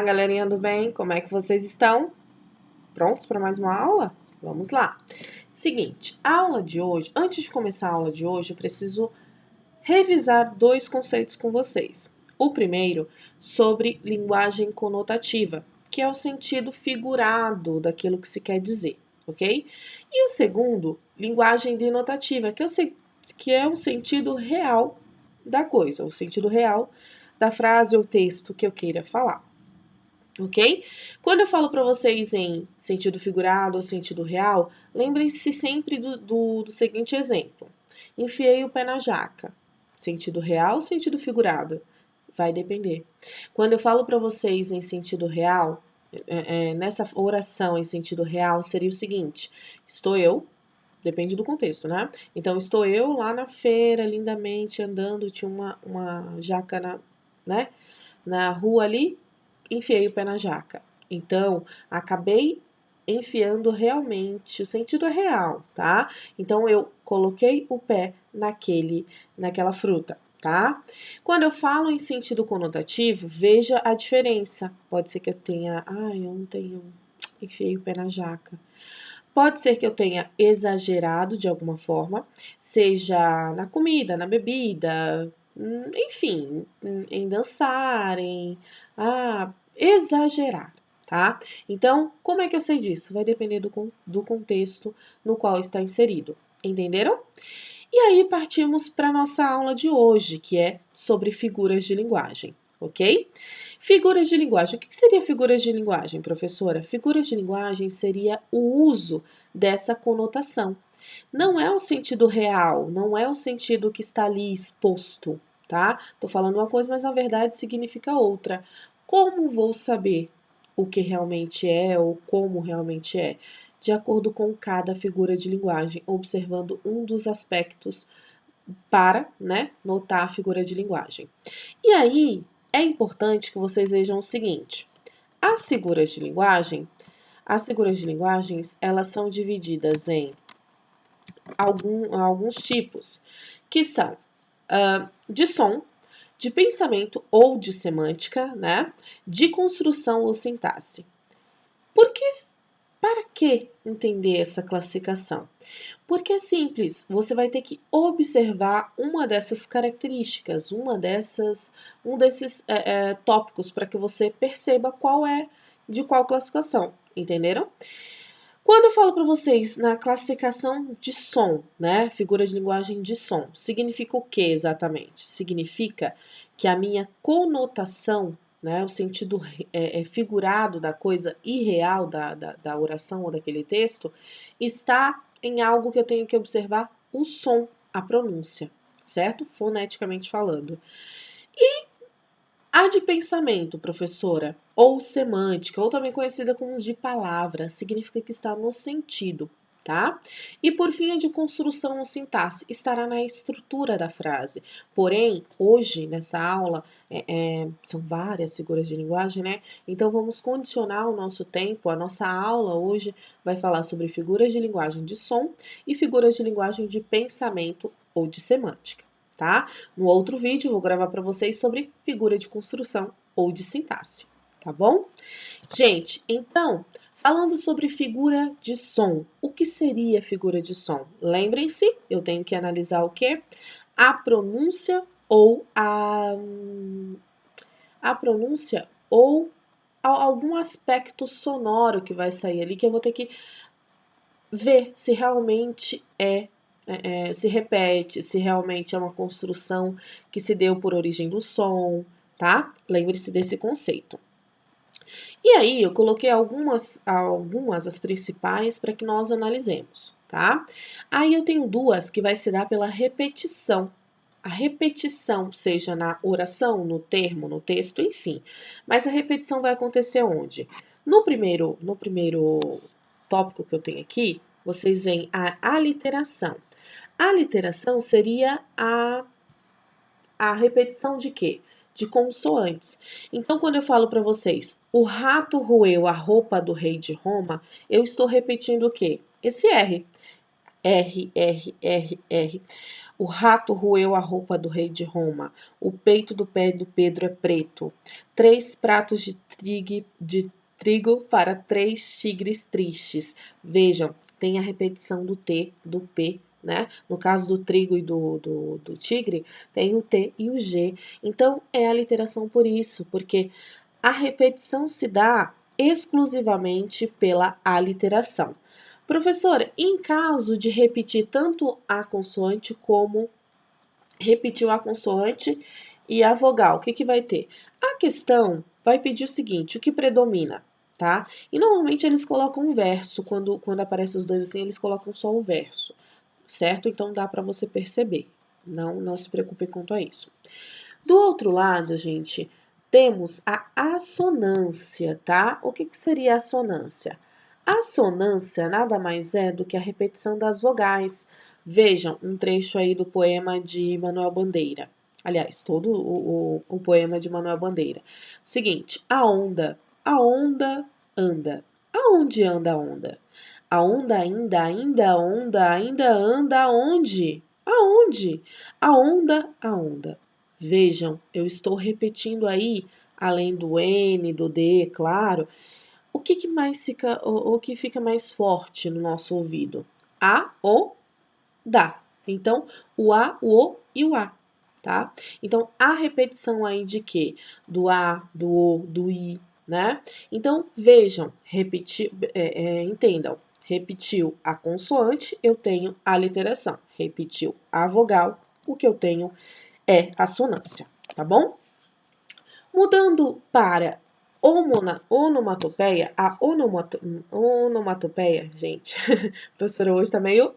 galerinha do bem, como é que vocês estão? Prontos para mais uma aula? Vamos lá. Seguinte, a aula de hoje, antes de começar a aula de hoje, eu preciso revisar dois conceitos com vocês. O primeiro, sobre linguagem conotativa, que é o sentido figurado daquilo que se quer dizer, ok? E o segundo, linguagem denotativa, que é o sentido real da coisa, o sentido real da frase ou texto que eu queira falar. Ok? Quando eu falo para vocês em sentido figurado ou sentido real, lembrem-se sempre do seguinte exemplo. Enfiei o pé na jaca. Sentido real ou sentido figurado? Vai depender. Quando eu falo para vocês em sentido real, nessa oração em sentido real, seria o seguinte. Estou eu, depende do contexto, né? Então, estou eu lá na feira, lindamente, andando, tinha uma jaca na rua ali, enfiei o pé na jaca. Então, acabei enfiando realmente, o sentido é real, tá? Então, eu coloquei o pé naquela fruta, tá? Quando eu falo em sentido conotativo, veja a diferença. Pode ser que eu tenha, ontem eu enfiei o pé na jaca. Pode ser que eu tenha exagerado de alguma forma, seja na comida, na bebida, enfim, em dançar, exagerar, tá? Então, como é que eu sei disso? Vai depender do contexto no qual está inserido. Entenderam? E aí partimos para a nossa aula de hoje, que é sobre figuras de linguagem, ok? Figuras de linguagem. O que seria figuras de linguagem, professora? Figuras de linguagem seria o uso dessa conotação. Não é o sentido real, não é o sentido que está ali exposto, tá? Tô falando uma coisa, mas na verdade significa outra. Como vou saber o que realmente é ou como realmente é? De acordo com cada figura de linguagem, observando um dos aspectos para, notar a figura de linguagem. E aí, é importante que vocês vejam o seguinte: as figuras de linguagens, elas são divididas em alguns tipos, que são de som, de pensamento ou de semântica, de construção ou sintaxe. Para que entender essa classificação? Porque é simples, você vai ter que observar uma dessas características, um desses tópicos para que você perceba de qual classificação, entenderam? Quando eu falo para vocês na classificação de som, figura de linguagem de som, significa o que exatamente? Significa que a minha conotação, o sentido figurado da coisa irreal da oração ou daquele texto, está em algo que eu tenho que observar o som, a pronúncia, certo? Foneticamente falando. E a de pensamento, professora, ou semântica, ou também conhecida como de palavra, significa que está no sentido, tá? E por fim, a de construção ou sintaxe, estará na estrutura da frase. Porém, hoje, nessa aula, são várias figuras de linguagem, Então, vamos condicionar o nosso tempo, a nossa aula hoje vai falar sobre figuras de linguagem de som e figuras de linguagem de pensamento ou de semântica, tá? No outro vídeo, eu vou gravar para vocês sobre figura de construção ou de sintaxe, tá bom? Gente, então, falando sobre figura de som, o que seria figura de som? Lembrem-se, eu tenho que analisar o quê? A pronúncia ou algum aspecto sonoro que vai sair ali, que eu vou ter que ver se realmente se repete, se realmente é uma construção que se deu por origem do som, tá? Lembre-se desse conceito. E aí, eu coloquei algumas as principais, para que nós analisemos, tá? Aí eu tenho duas que vai se dar pela repetição. A repetição, seja na oração, no termo, no texto, enfim. Mas a repetição vai acontecer onde? No primeiro tópico que eu tenho aqui, vocês veem a aliteração. A aliteração seria a repetição de quê? De consoantes. Então, quando eu falo para vocês, o rato roeu a roupa do rei de Roma, eu estou repetindo o quê? Esse R. R, R, R, R. O rato roeu a roupa do rei de Roma. O peito do pé do Pedro é preto. 3 pratos de trigo para 3 tigres tristes. Vejam, tem a repetição do T, do P, né? No caso do trigo e do tigre, tem o T e o G. Então, é a literação por isso, porque a repetição se dá exclusivamente pela aliteração. Professora, em caso de repetir tanto a consoante como repetiu a consoante e a vogal, o que vai ter? A questão vai pedir o seguinte, o que predomina, tá? E normalmente eles colocam um verso, quando aparecem os dois assim, eles colocam só o verso, certo? Então dá para você perceber, não se preocupe quanto a isso. Do outro lado, gente, temos a assonância, tá? O que seria a assonância? A assonância nada mais é do que a repetição das vogais. Vejam um trecho aí do poema de Manuel Bandeira. Aliás, todo o poema de Manuel Bandeira. Seguinte, a onda anda. Aonde anda a onda? A onda ainda anda aonde? Aonde? A onda. Vejam, eu estou repetindo aí, além do N, do D, claro, o que mais fica, o que fica mais forte no nosso ouvido? A, o, da. Então, o A, o O e o A, tá? Então, a repetição aí de quê? Do A, do O, do I, né? Então, vejam, entendam. Repetiu a consoante, eu tenho a literação. Repetiu a vogal, o que eu tenho é assonância, tá bom? Mudando para onomatopeia, a onomatopeia, gente, a professora hoje tá meio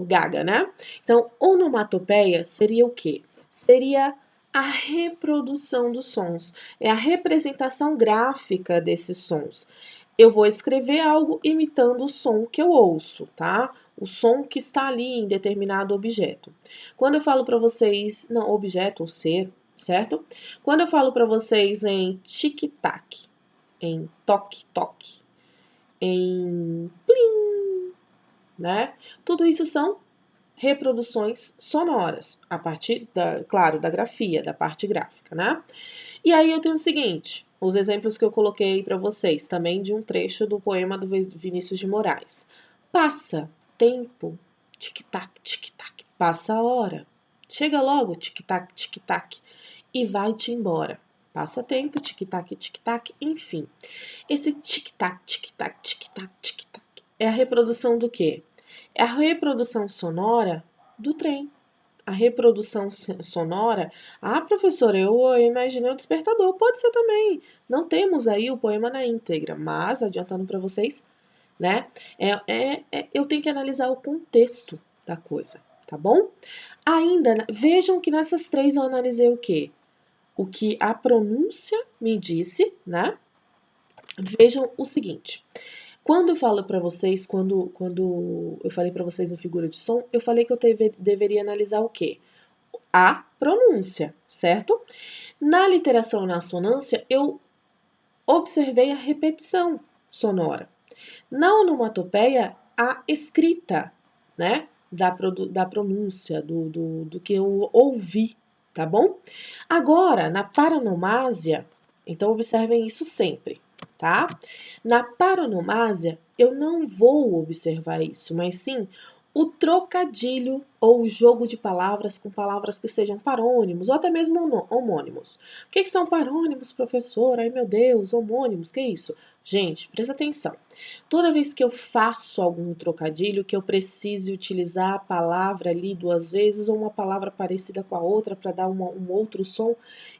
gaga, né? Então, onomatopeia seria o quê? Seria a reprodução dos sons, é a representação gráfica desses sons. Eu vou escrever algo imitando o som que eu ouço, tá? O som que está ali em determinado objeto. Quando eu falo para vocês, não, objeto ou ser, certo? Quando eu falo para vocês em tic-tac, em toque-toque, em plim, né? Tudo isso são reproduções sonoras, a partir, claro, da grafia, da parte gráfica, né? E aí eu tenho o seguinte, os exemplos que eu coloquei para vocês, também de um trecho do poema do Vinícius de Moraes. Passa, tempo, tic-tac, tic-tac, passa a hora. Chega logo, tic-tac, tic-tac, e vai-te embora. Passa tempo, tic-tac, tic-tac, enfim. Esse tic-tac, tic-tac, tic-tac, tic-tac é a reprodução do quê? É a reprodução sonora do trem. A reprodução sonora. Ah, professora, eu imaginei o despertador. Pode ser também. Não temos aí o poema na íntegra, mas adiantando para vocês, né? Eu tenho que analisar o contexto da coisa, tá bom? Ainda, vejam que nessas 3 eu analisei o quê? O que a pronúncia me disse, né? Vejam o seguinte. Quando eu falo para vocês, quando eu falei para vocês em figura de som, eu falei que eu deveria analisar o quê? A pronúncia, certo? Na literação e na assonância, eu observei a repetição sonora. Na onomatopeia, a escrita, né? Da pronúncia, do que eu ouvi, tá bom? Agora, na paronomásia, então observem isso sempre, tá? Na paronomásia, eu não vou observar isso, mas sim o trocadilho ou o jogo de palavras com palavras que sejam parônimos ou até mesmo homônimos. O que são parônimos, professor? Ai, meu Deus, homônimos, que isso? Gente, presta atenção. Toda vez que eu faço algum trocadilho, que eu precise utilizar a palavra ali 2 vezes ou uma palavra parecida com a outra para dar um outro som,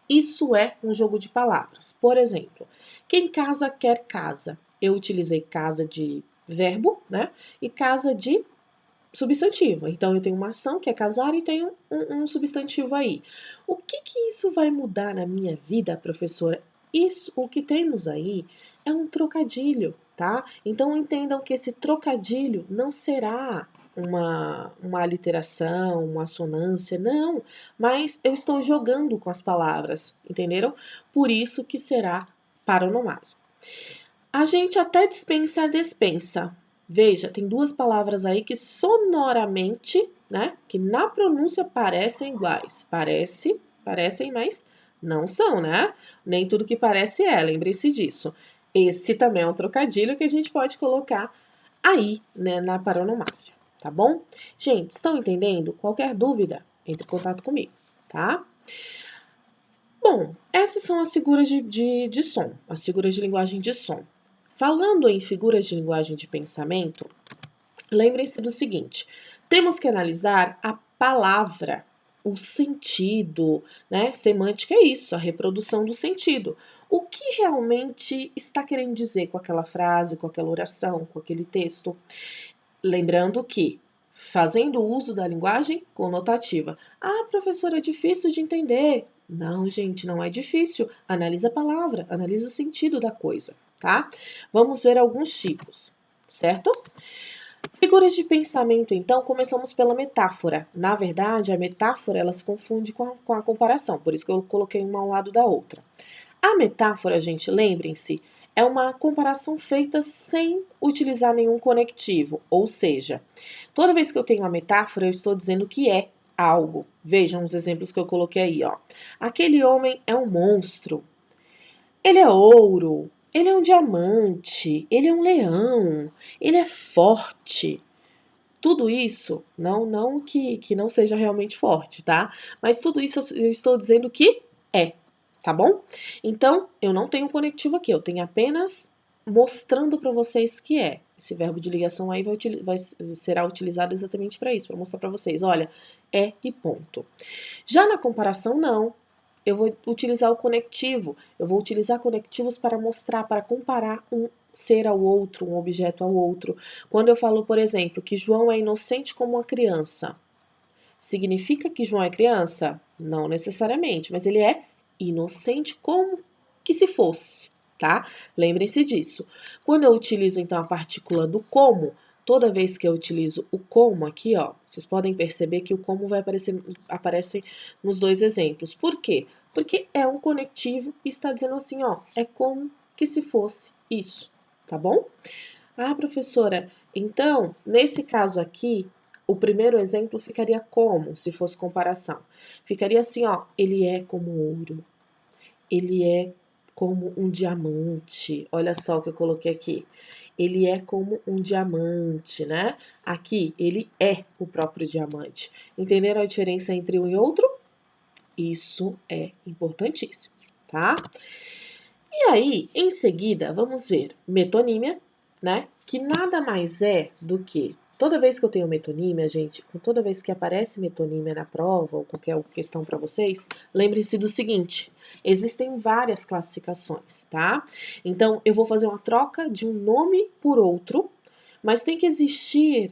isso é um jogo de palavras. Por exemplo, quem casa quer casa. Eu utilizei casa de verbo, né? E casa de substantivo. Então, eu tenho uma ação que é casar e tenho um substantivo aí. O que isso vai mudar na minha vida, professora? Isso, o que temos aí é um trocadilho, tá? Então, entendam que esse trocadilho não será uma aliteração, uma assonância, não. Mas eu estou jogando com as palavras, entenderam? Por isso que será paronomásia. A gente até dispensa. Veja, tem 2 palavras aí que sonoramente né? Que na pronúncia parecem iguais. Parecem, mas não são, né? Nem tudo que parece é, lembre-se disso. Esse também é um trocadilho que a gente pode colocar aí, né, na paronomásia, tá bom? Gente, estão entendendo? Qualquer dúvida, entre em contato comigo, tá? Bom, essas são as figuras de som, as figuras de linguagem de som. Falando em figuras de linguagem de pensamento, lembrem-se do seguinte: temos que analisar a palavra, o sentido, né? Semântica é isso, a reprodução do sentido. O que realmente está querendo dizer com aquela frase, com aquela oração, com aquele texto? Lembrando que, fazendo uso da linguagem conotativa. Ah, professora, é difícil de entender. Não, gente, não é difícil. Analisa a palavra, analisa o sentido da coisa, tá? Vamos ver alguns tipos, certo? Figuras de pensamento, então, começamos pela metáfora. Na verdade, a metáfora ela se confunde com a comparação, por isso que eu coloquei uma ao lado da outra. A metáfora, gente, lembrem-se, é uma comparação feita sem utilizar nenhum conectivo, ou seja, toda vez que eu tenho uma metáfora, eu estou dizendo que é algo. Vejam os exemplos que eu coloquei aí, ó. Aquele homem é um monstro. Ele é ouro. Ele é um diamante. Ele é um leão. Ele é forte. Tudo isso, não que não seja realmente forte, tá? Mas tudo isso eu estou dizendo que é, tá bom? Então, eu não tenho conectivo aqui, eu tenho apenas mostrando para vocês que é. Esse verbo de ligação aí será utilizado exatamente para isso, para mostrar para vocês, olha, é e ponto. Já na comparação, não. Eu vou utilizar o conectivo, eu vou utilizar conectivos para mostrar, para comparar um ser ao outro, um objeto ao outro. Quando eu falo, por exemplo, que João é inocente como uma criança, significa que João é criança? Não necessariamente, mas ele é inocente como que se fosse, tá? Lembrem-se disso. Quando eu utilizo, então, a partícula do como, toda vez que eu utilizo o como aqui, ó, vocês podem perceber que o como vai aparece nos dois exemplos. Por quê? Porque é um conectivo e está dizendo assim, ó, é como que se fosse isso, tá bom? Ah, professora, então, nesse caso aqui, o primeiro exemplo ficaria como, se fosse comparação? Ficaria assim, ó, ele é como ouro, ele é como um diamante. Olha só o que eu coloquei aqui. Ele é como um diamante, né? Aqui, ele é o próprio diamante. Entenderam a diferença entre um e outro? Isso é importantíssimo, tá? E aí, em seguida, vamos ver metonímia, né? Que nada mais é do que toda vez que eu tenho metonímia, gente, toda vez que aparece metonímia na prova ou qualquer questão para vocês, lembre-se do seguinte: existem várias classificações, tá? Então, eu vou fazer uma troca de um nome por outro, mas tem que existir,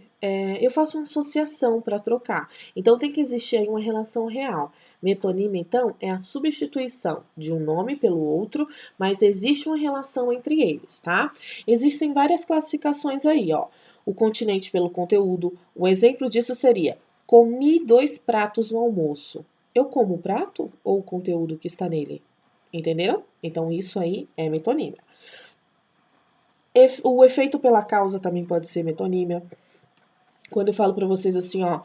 eu faço uma associação para trocar. Então, tem que existir aí uma relação real. Metonímia, então, é a substituição de um nome pelo outro, mas existe uma relação entre eles, tá? Existem várias classificações aí, ó. O continente pelo conteúdo. Um exemplo disso seria: comi 2 pratos no almoço. Eu como o prato ou o conteúdo que está nele? Entenderam? Então, isso aí é metonímia. O efeito pela causa também pode ser metonímia. Quando eu falo para vocês assim, ó,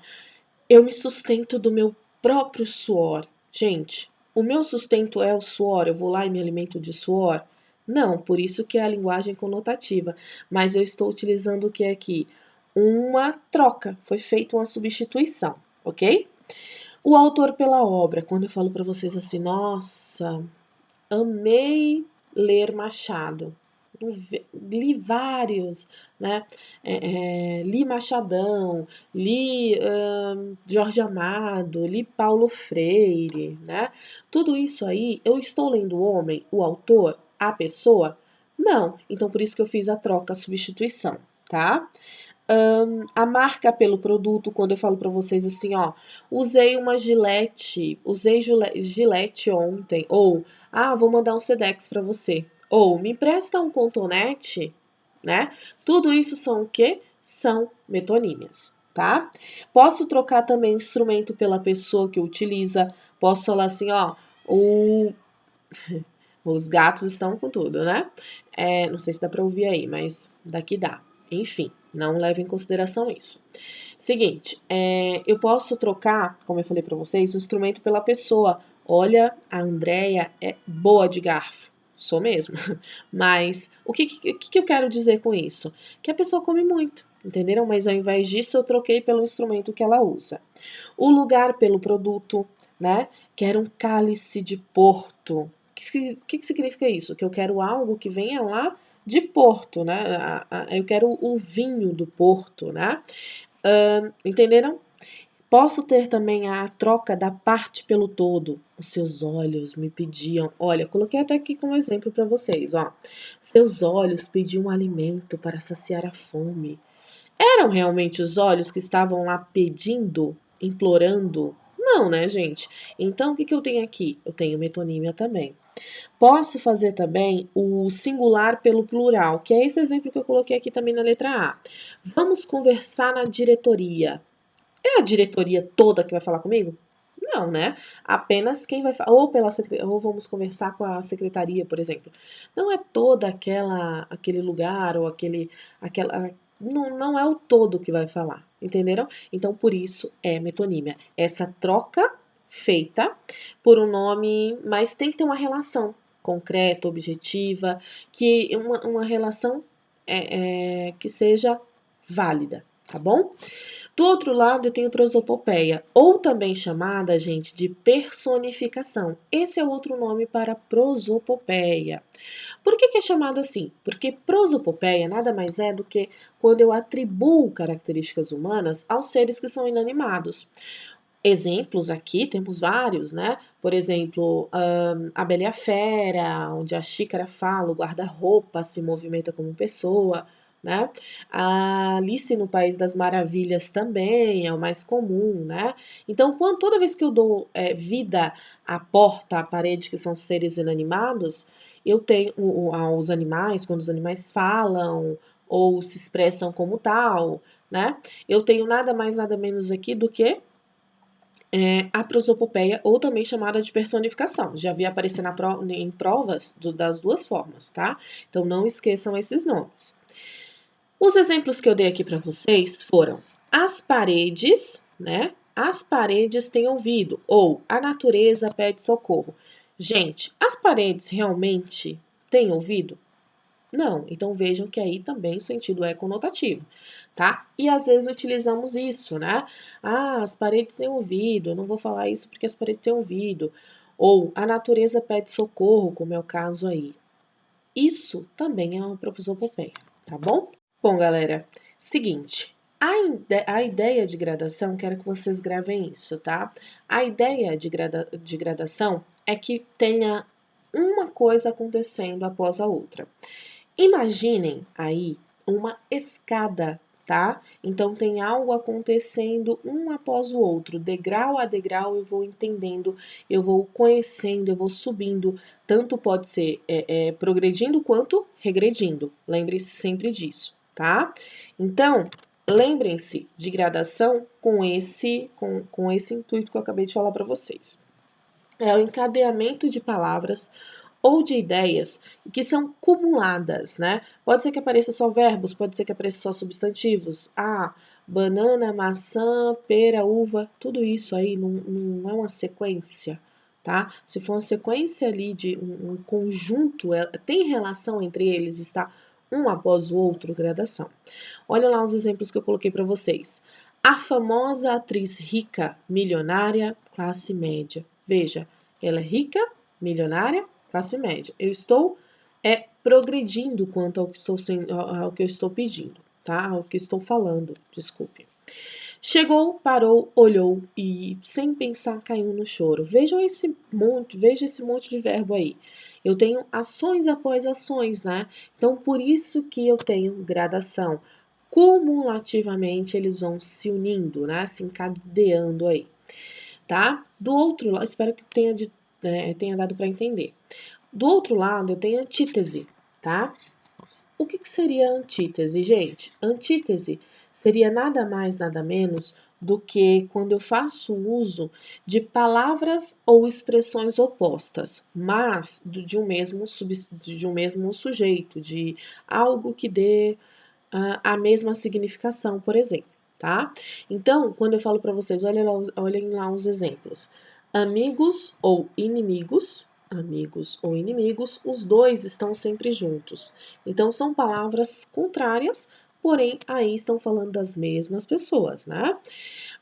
eu me sustento do meu próprio suor. Gente, o meu sustento é o suor, eu vou lá e me alimento de suor? Não, por isso que é a linguagem conotativa. Mas eu estou utilizando o que é aqui? Uma troca, foi feita uma substituição, ok? O autor pela obra, quando eu falo para vocês assim, nossa, amei ler Machado. Li vários, né? Li Machadão, li Jorge Amado, li Paulo Freire, né? Tudo isso aí, eu estou lendo o homem, o autor, a pessoa? Não. Então, por isso que eu fiz a troca, a substituição, tá? A marca pelo produto, quando eu falo para vocês assim, ó, usei uma Gillette, usei Gillette ontem, ou, vou mandar um Sedex para você, ou, me empresta um cotonete, né? Tudo isso são o quê? São metonímias, tá? Posso trocar também o instrumento pela pessoa que utiliza, posso falar assim, ó, os gatos estão com tudo, né? Não sei se dá para ouvir aí, mas daqui dá. Enfim, não leve em consideração isso. Seguinte, eu posso trocar, como eu falei para vocês, o instrumento pela pessoa. Olha, a Andrea é boa de garfo. Sou mesmo. Mas o que eu quero dizer com isso? Que a pessoa come muito, entenderam? Mas ao invés disso, eu troquei pelo instrumento que ela usa. O lugar pelo produto, né? Quero um cálice de Porto. O que significa isso? Que eu quero algo que venha lá de Porto, né? Eu quero o vinho do Porto, né? Entenderam? Posso ter também a troca da parte pelo todo. Os seus olhos me pediam. Olha, coloquei até aqui como exemplo para vocês, ó. Seus olhos pediam alimento para saciar a fome. Eram realmente os olhos que estavam lá pedindo, implorando? Não, né, gente? Então, o que eu tenho aqui? Eu tenho metonímia também. Posso fazer também o singular pelo plural, que é esse exemplo que eu coloquei aqui também na letra A. Vamos conversar na diretoria. É a diretoria toda que vai falar comigo? Não, né? Apenas quem vai falar, ou vamos conversar com a secretaria, por exemplo. Não é toda aquele lugar ou aquela, não é o todo que vai falar, entenderam? Então, por isso é metonímia. Essa troca feita por um nome, mas tem que ter uma relação concreta, objetiva, que uma relação que seja válida, tá bom? Do outro lado, eu tenho prosopopeia, ou também chamada, gente, de personificação. Esse é outro nome para prosopopeia. Por que é chamada assim? Porque prosopopeia nada mais é do que quando eu atribuo características humanas aos seres que são inanimados. Exemplos aqui, temos vários, né? Por exemplo, a Bela e a Fera, onde a xícara fala, o guarda-roupa se movimenta como pessoa, né? A Alice no País das Maravilhas também é o mais comum, né? Então, toda vez que eu dou vida à porta, à parede, que são seres inanimados, eu tenho os animais, quando os animais falam ou se expressam como tal, né? Eu tenho nada mais, nada menos aqui do que a prosopopeia, ou também chamada de personificação. Já vi aparecer em provas das duas formas, tá? Então, não esqueçam esses nomes. Os exemplos que eu dei aqui para vocês foram as paredes, né? As paredes têm ouvido, ou a natureza pede socorro. Gente, as paredes realmente têm ouvido? Não, então vejam que aí também o sentido é conotativo, tá? E às vezes utilizamos isso, né? Ah, as paredes têm ouvido, eu não vou falar isso porque as paredes têm ouvido. Ou a natureza pede socorro, como é o caso aí. Isso também é uma prosopopeia, tá bom? Bom, galera, seguinte, a ideia de gradação, quero que vocês gravem isso, tá? A ideia de gradação é que tenha uma coisa acontecendo após a outra. Imaginem aí uma escada, tá? Então tem algo acontecendo um após o outro, degrau a degrau eu vou entendendo, eu vou conhecendo, eu vou subindo. Tanto pode ser progredindo quanto regredindo. Lembre-se sempre disso, tá? Então, lembrem-se de gradação com esse intuito que eu acabei de falar para vocês. É o encadeamento de palavras ou de ideias que são cumuladas, né? Pode ser que apareça só verbos, pode ser que apareça só substantivos. Ah, banana, maçã, pera, uva, tudo isso aí não é uma sequência, tá? Se for uma sequência ali de um conjunto, tem relação entre eles, está um após o outro, gradação. Olha lá os exemplos que eu coloquei para vocês. A famosa atriz rica, milionária, classe média. Veja, ela é rica, milionária, classe média. Eu estou progredindo quanto ao que eu estou pedindo, tá? Ao que estou falando, desculpe. Chegou, parou, olhou e, sem pensar, caiu no choro. Veja esse monte de verbo aí. Eu tenho ações após ações, né? Então, por isso que eu tenho gradação. Cumulativamente, eles vão se unindo, né? Se encadeando aí, tá? Do outro lado, espero que tenha dado para entender. Do outro lado, eu tenho antítese, tá? O que seria antítese, gente? Antítese seria nada mais, nada menos do que quando eu faço uso de palavras ou expressões opostas, mas de um mesmo sujeito, de algo que dê a mesma significação, por exemplo, tá? Então, quando eu falo para vocês, olhem lá os exemplos. Amigos ou inimigos, os dois estão sempre juntos. Então, são palavras contrárias, porém, aí estão falando das mesmas pessoas, né?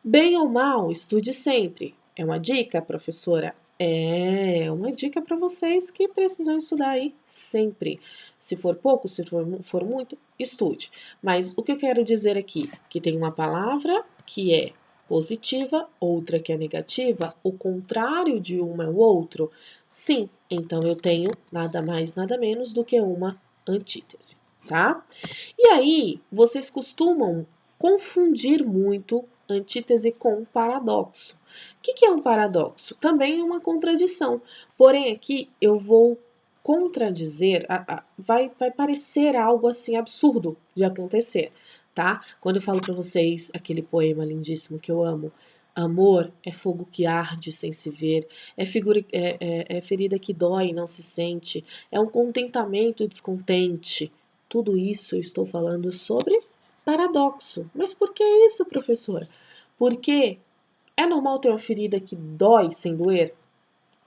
Bem ou mal, estude sempre. É uma dica, professora? É uma dica para vocês que precisam estudar aí sempre. Se for pouco, se for muito, estude. Mas o que eu quero dizer aqui? Que tem uma palavra que é positiva, outra que é negativa, o contrário de uma é o outro? Sim, então eu tenho nada mais, nada menos do que uma antítese, tá? E aí, vocês costumam confundir muito antítese com paradoxo. O que é um paradoxo? Também é uma contradição. Porém, aqui eu vou contradizer, vai parecer algo assim absurdo de acontecer, tá? Quando eu falo para vocês aquele poema lindíssimo que eu amo, amor é fogo que arde sem se ver, é ferida que dói e não se sente, é um contentamento descontente. Tudo isso eu estou falando sobre paradoxo. Mas por que isso, professora? Porque é normal ter uma ferida que dói sem doer?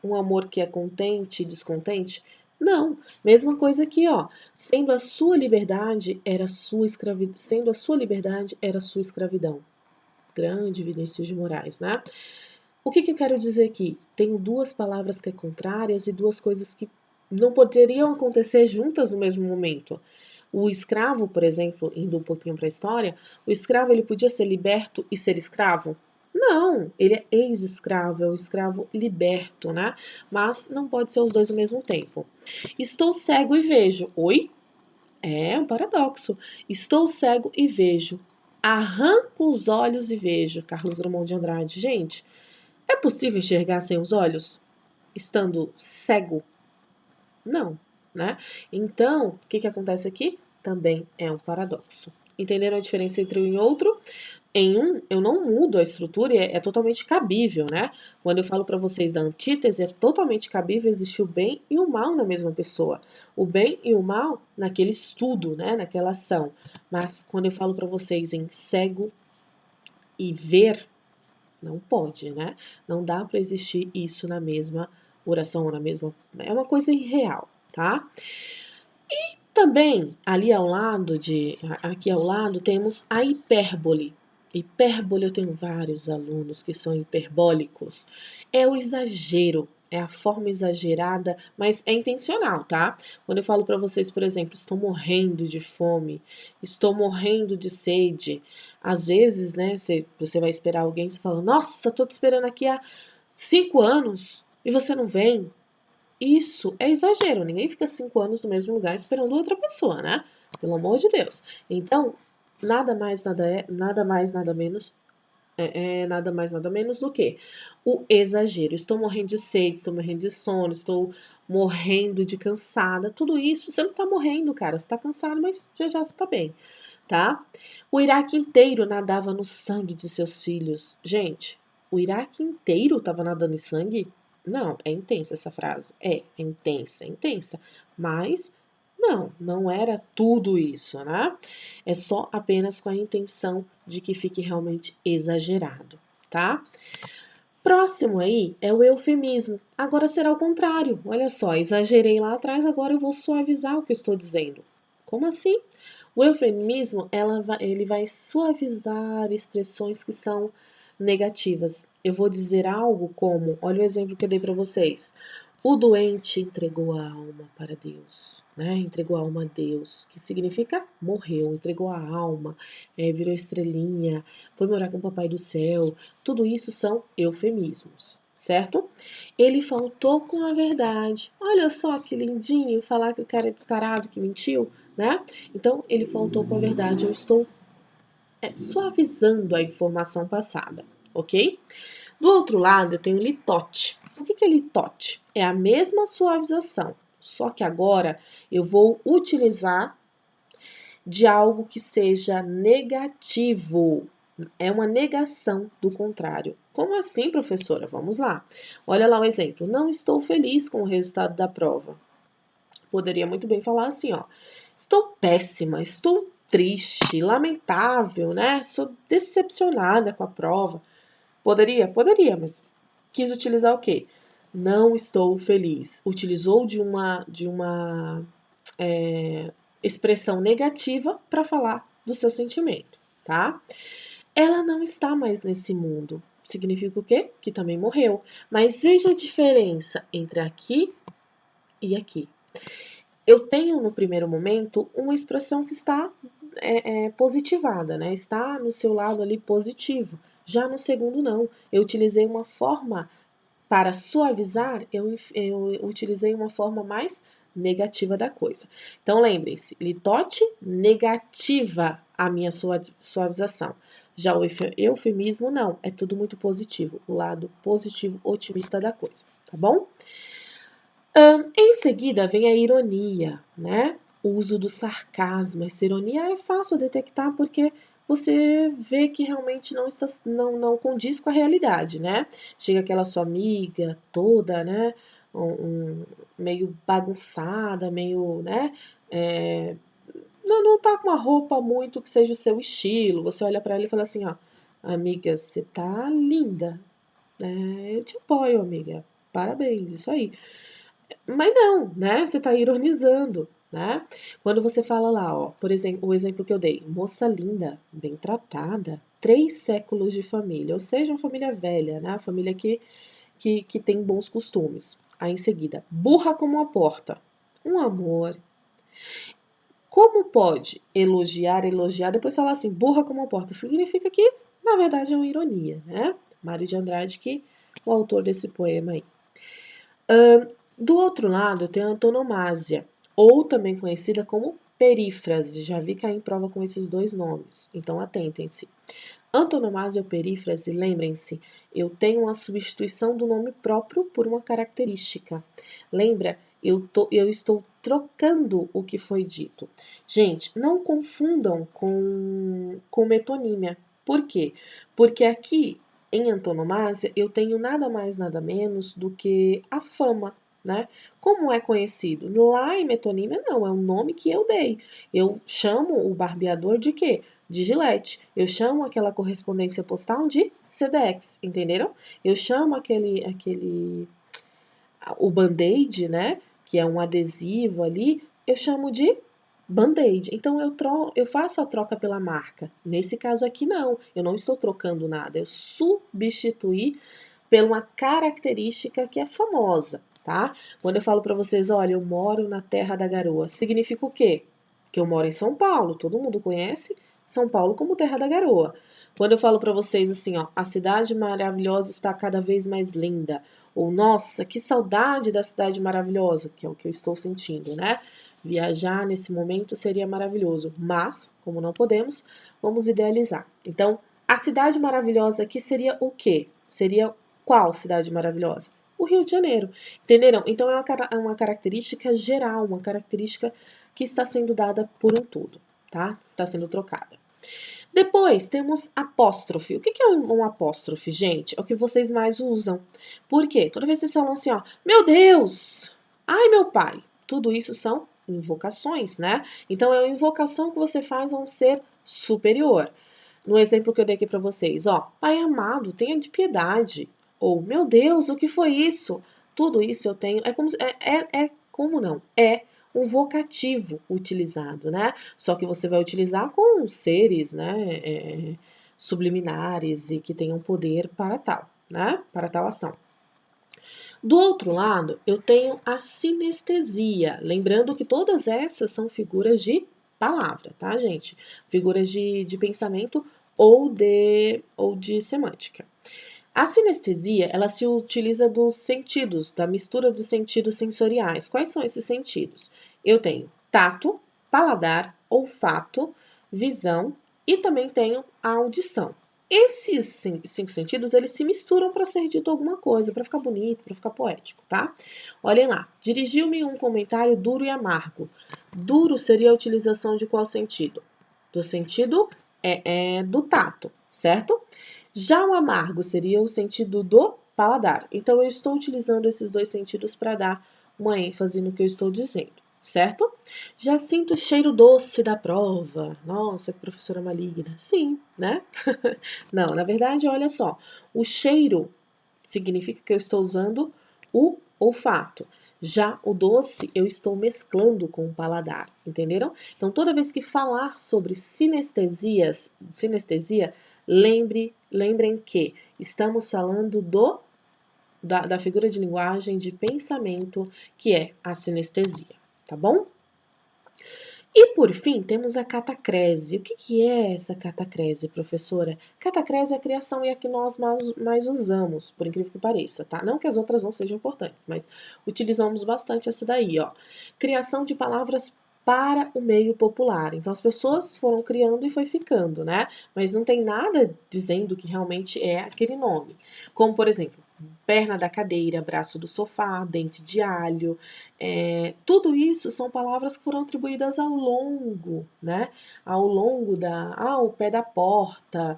Um amor que é contente e descontente? Não. Mesma coisa aqui, ó. Sendo a sua liberdade, era sua escravidão. Sendo a sua liberdade, era sua escravidão. Grande Vinícius de Moraes, né? O que eu quero dizer aqui? Tenho duas palavras que é contrárias e duas coisas que não poderiam acontecer juntas no mesmo momento. O escravo, por exemplo, indo um pouquinho para a história, o escravo ele podia ser liberto e ser escravo? Não, ele é ex-escravo, é o escravo liberto, né? Mas não pode ser os dois ao mesmo tempo. Estou cego e vejo. Oi? É um paradoxo. Estou cego e vejo. Arranco os olhos e vejo. Carlos Drummond de Andrade. Gente, é possível enxergar sem os olhos? Estando cego? Não, né? Então, o que acontece aqui? Também é um paradoxo. Entenderam a diferença entre um e outro? Em um, eu não mudo a estrutura e é totalmente cabível, né? Quando eu falo para vocês da antítese, é totalmente cabível existir o bem e o mal na mesma pessoa. O bem e o mal naquele estudo, né? Naquela ação. Mas quando eu falo para vocês em cego e ver, não pode, né? Não dá para existir isso na mesma oração, na mesma. É uma coisa irreal, tá? E também, ali ao lado aqui ao lado, temos a hipérbole. Hipérbole, eu tenho vários alunos que são hiperbólicos. É o exagero, é a forma exagerada, mas é intencional, tá? Quando eu falo para vocês, por exemplo, estou morrendo de fome, estou morrendo de sede, às vezes, né, você vai esperar alguém e você fala, nossa, tô te esperando aqui há 5 anos e você não vem. Isso é exagero. Ninguém fica 5 anos no mesmo lugar esperando outra pessoa, né? Pelo amor de Deus. Então, nada mais, nada menos nada mais, nada menos do que o exagero. Estou morrendo de sede, estou morrendo de sono, estou morrendo de cansada. Tudo isso, você não tá morrendo, cara. Você tá cansado, mas já já você tá bem, tá? O Iraque inteiro nadava no sangue de seus filhos. Gente, o Iraque inteiro tava nadando em sangue? Não, é intensa essa frase. É intensa, é intensa. Mas não era tudo isso, né? É só apenas com a intenção de que fique realmente exagerado, tá? Próximo aí é o eufemismo. Agora será o contrário. Olha só, exagerei lá atrás, agora eu vou suavizar o que eu estou dizendo. Como assim? O eufemismo, ele vai suavizar expressões que são negativas. Eu vou dizer algo como, olha o exemplo que eu dei para vocês. O doente entregou a alma para Deus, né? Entregou a alma a Deus, que significa morreu, entregou a alma, virou estrelinha, foi morar com o papai do céu. Tudo isso são eufemismos, certo? Ele faltou com a verdade. Olha só que lindinho falar que o cara é descarado, que mentiu, né? Então, ele faltou com a verdade. Eu estou suavizando a informação passada, ok? Do outro lado, eu tenho litote. O que é litote? É a mesma suavização, só que agora eu vou utilizar de algo que seja negativo. É uma negação do contrário. Como assim, professora? Vamos lá. Olha lá o exemplo. Não estou feliz com o resultado da prova. Poderia muito bem falar assim, ó. Estou péssima, estou triste, lamentável, né? Sou decepcionada com a prova. Poderia? Poderia, mas quis utilizar o quê? Não estou feliz. Utilizou de uma expressão negativa para falar do seu sentimento, tá? Ela não está mais nesse mundo. Significa o quê? Que também morreu. Mas veja a diferença entre aqui e aqui. Eu tenho no primeiro momento uma expressão que está positivada, né? Está no seu lado ali positivo. Já no segundo, não. Eu utilizei uma forma para suavizar, eu utilizei uma forma mais negativa da coisa. Então, lembrem-se, litote negativa a minha suavização. Já o eufemismo, não. É tudo muito positivo. O lado positivo, otimista da coisa. Tá bom? Em seguida vem a ironia, né? O uso do sarcasmo. Essa ironia é fácil detectar porque você vê que realmente não condiz com a realidade, né? Chega aquela sua amiga toda, né? Meio bagunçada, meio, né? Não tá com uma roupa muito que seja o seu estilo. Você olha para ela e fala assim, ó, amiga, você tá linda, né? Eu te apoio, amiga. Parabéns, isso aí. Mas não, né? Você tá ironizando, né? Quando você fala lá, ó, por exemplo, o exemplo que eu dei, moça linda, bem tratada, 3 séculos de família, ou seja, uma família velha, né? A família que tem bons costumes. Aí em seguida, burra como uma porta, um amor. Como pode elogiar, depois falar assim, burra como uma porta? Significa que, na verdade, é uma ironia, né? Mário de Andrade, que o autor desse poema aí. Do outro lado, eu tenho a antonomásia, ou também conhecida como perífrase. Já vi cair em prova com esses dois nomes, então atentem-se. Antonomásia ou perífrase, lembrem-se, eu tenho uma substituição do nome próprio por uma característica. Lembra? Eu estou trocando o que foi dito. Gente, não confundam com metonímia. Por quê? Porque aqui, em antonomásia, eu tenho nada mais, nada menos do que a fama, né? Como é conhecido? Lá em metonímia, não, é um nome que eu dei. Eu chamo o barbeador de quê? De Gillette. Eu chamo aquela correspondência postal de Sedex, entenderam? Eu chamo o band-aid, né? Que é um adesivo ali, eu chamo de Band-Aid. Então eu faço a troca pela marca. Nesse caso aqui não, eu não estou trocando nada, eu substituí por uma característica que é famosa, tá? Quando eu falo para vocês, olha, eu moro na Terra da Garoa, significa o quê? Que eu moro em São Paulo, todo mundo conhece São Paulo como Terra da Garoa. Quando eu falo para vocês assim, ó, a cidade maravilhosa está cada vez mais linda, ou nossa, que saudade da cidade maravilhosa, que é o que eu estou sentindo, né? Viajar nesse momento seria maravilhoso, mas, como não podemos, vamos idealizar. Então, a cidade maravilhosa aqui seria o quê? Seria qual cidade maravilhosa? O Rio de Janeiro. Entenderam? Então, é uma característica geral, uma característica que está sendo dada por um todo, tá? Está sendo trocada. Depois temos apóstrofe. O que é um apóstrofe, gente? É o que vocês mais usam. Por quê? Toda vez que vocês falam assim, ó, meu Deus! Ai, meu pai! Tudo isso são invocações, né? Então, é uma invocação que você faz a um ser superior. No exemplo que eu dei aqui para vocês, ó, Pai amado, tenha de piedade. Ou, meu Deus, o que foi isso? Tudo isso eu tenho. Como não? É um vocativo utilizado, né? Só que você vai utilizar com seres, né? Subliminares e que tenham poder para tal, né? Para tal ação. Do outro lado, eu tenho a sinestesia. Lembrando que todas essas são figuras de palavra, tá, gente? Figuras de pensamento ou de semântica. A sinestesia, ela se utiliza dos sentidos, da mistura dos sentidos sensoriais. Quais são esses sentidos? Eu tenho tato, paladar, olfato, visão e também tenho a audição. Esses 5 sentidos, eles se misturam para ser dito alguma coisa, para ficar bonito, para ficar poético, tá? Olhem lá, dirigiu-me um comentário duro e amargo. Duro seria a utilização de qual sentido? Do sentido do tato, certo? Já o amargo seria o sentido do paladar. Então, eu estou utilizando esses dois sentidos para dar uma ênfase no que eu estou dizendo. certo? Já sinto o cheiro doce da prova. Nossa, que professora maligna. Sim, né? Não, na verdade, olha só. O cheiro significa que eu estou usando o olfato. Já o doce eu estou mesclando com o paladar, entenderam? Então, toda vez que falar sobre sinestesia, lembrem que estamos falando da figura de linguagem de pensamento, que é a sinestesia, tá bom? E por fim, temos a catacrese. O que é essa catacrese, professora? Catacrese é a criação e é a que nós mais usamos, por incrível que pareça, tá? Não que as outras não sejam importantes, mas utilizamos bastante essa daí, ó. Criação de palavras para o meio popular. Então as pessoas foram criando e foi ficando, né? Mas não tem nada dizendo que realmente é aquele nome. Como, por exemplo, perna da cadeira, braço do sofá, dente de alho. Tudo isso são palavras que foram atribuídas ao longo, né? Ao longo o pé da porta,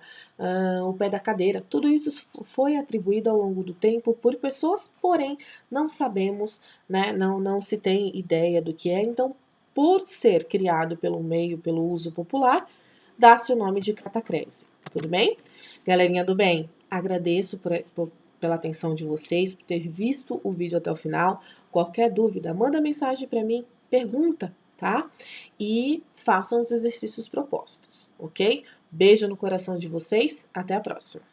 o pé da cadeira. Tudo isso foi atribuído ao longo do tempo por pessoas, porém não sabemos, né? Não se tem ideia do que é. Então, por ser criado pelo meio, pelo uso popular, dá-se o nome de catacrese. Tudo bem? Galerinha do bem, agradeço pela atenção de vocês, por ter visto o vídeo até o final. Qualquer dúvida, manda mensagem para mim, pergunta, tá? E façam os exercícios propostos, ok? Beijo no coração de vocês, até a próxima!